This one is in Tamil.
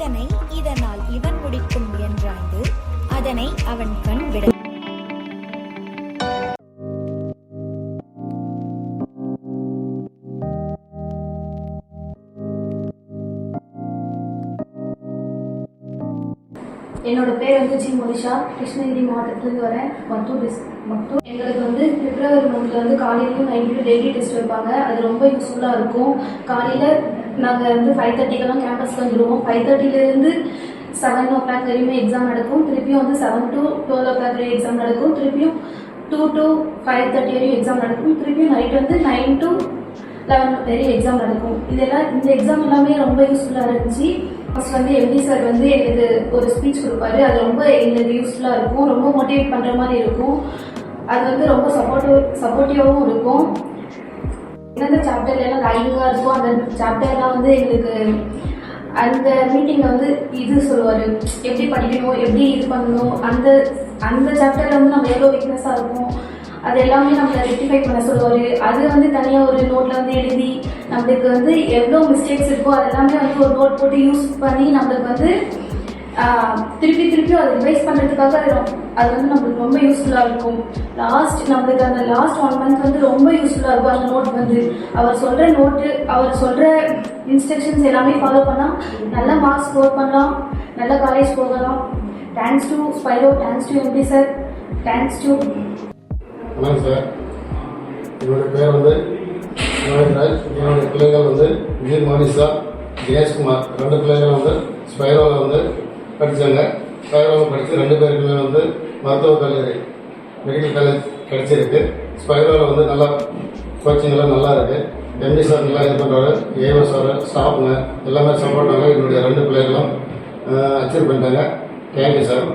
இதனால் இவன் முடிக்கும் என்றாய்ந்து அதனை அவன் கண் விட என்னோட பேர் வந்து ஜி மோனிஷா. கிருஷ்ணகிரி மாவட்டத்துலேருந்து வரேன். மத்தூர். எங்களுக்கு வந்து பிப்ரவரி மந்த்ல வந்து காலையிலையும் நைட்லையும் டெய்லி டெஸ்ட் வைப்பாங்க. அது ரொம்ப யூஸ்ஃபுல்லாக இருக்கும். காலையில் நாங்கள் வந்து 5:30க்கெல்லாம் கேம்பஸ்க்கு வந்துடுவோம். 5:30லேருந்து 7 o'clock வரையுமே எக்ஸாம் நடக்கும். திருப்பியும் வந்து 7 to 12 o'clock வரையும் எக்ஸாம் நடக்கும். திருப்பியும் 2 to 5:30 வரையும் எக்ஸாம் நடக்கும். திருப்பியும் நைட் வந்து 9 to 11 வரையும் எக்ஸாம் நடக்கும். இந்த எக்ஸாம் எல்லாமே ரொம்ப யூஸ்ஃபுல்லாக இருந்துச்சு. ஃபர்ஸ்ட் வந்து எம்டி சார் வந்து எங்களுக்கு ஒரு ஸ்பீச் கொடுப்பாரு. அது ரொம்ப எங்களுக்கு யூஸ்ஃபுல்லாக இருக்கும். ரொம்ப மோட்டிவேட் பண்ணுற மாதிரி இருக்கும். அது வந்து ரொம்ப சப்போர்ட்டிவாகவும் இருக்கும். எந்தெந்த சாப்டர்ல எல்லாம் லைனிங்காக இருக்கும் அந்த சாப்டர்லாம் வந்து எங்களுக்கு அந்த மீட்டிங்கில் வந்து இது சொல்லுவார், எப்படி படிக்கணும், எப்படி இது பண்ணணும், அந்த சாப்டரில் வந்து நம்ம எவ்வளோ வீக்னஸாக இருக்கும் அது எல்லாமே நம்மளை ரெக்டிஃபை பண்ண சொல்லுவார். அது வந்து தனியாக ஒரு நோட்டில் வந்து எழுதி நம்மளுக்கு வந்து எவ்வளோ மிஸ்டேக்ஸ் இருக்கோ அது எல்லாமே வந்து ஒரு நோட் போட்டு யூஸ் பண்ணி நம்மளுக்கு வந்து திருப்பி அதை ரிவைஸ் பண்ணுறதுக்காக அது வந்து நம்மளுக்கு ரொம்ப யூஸ்ஃபுல்லாக இருக்கும். நம்மளுக்கு அந்த லாஸ்ட் 1 month வந்து ரொம்ப யூஸ்ஃபுல்லாக இருக்கும். அந்த நோட் வந்து அவர் சொல்கிற இன்ஸ்ட்ரக்ஷன்ஸ் எல்லாமே ஃபாலோ பண்ணால் நல்ல மார்க்ஸ் ஸ்கோர் பண்ணலாம், நல்ல காலேஜ் போகலாம். Thanks to Spiro, thanks to MD sir, thanks to. வணக்கம் சார். என்னுடைய பேர் வந்து நவீன்ராஜ். என்னுடைய பிள்ளைகள் வந்து ஜி மோனிஷா, தினேஷ்குமார். 2 பிள்ளைகள் வந்து ஸ்பைரோவில் வந்து படித்தாங்க. ஸ்பைரோவில் படித்து 2 பேருக்குமே வந்து மருத்துவக் கல்லூரி மெடிக்கல் காலேஜ் கிடச்சிருக்கு. ஸ்பைரோவில் வந்து நல்லா கோச்சிங்கெல்லாம் நல்லா இருக்குது. எம்டி சார் நல்லா இது பண்ணுறாரு. ஏஓ சார், ஸ்டாஃபுங்க எல்லாமே சப்போர்ட்டாங்க. என்னுடைய 2 பிள்ளைகளும் அச்சீவ் பண்ணிட்டாங்க. Thank you sir.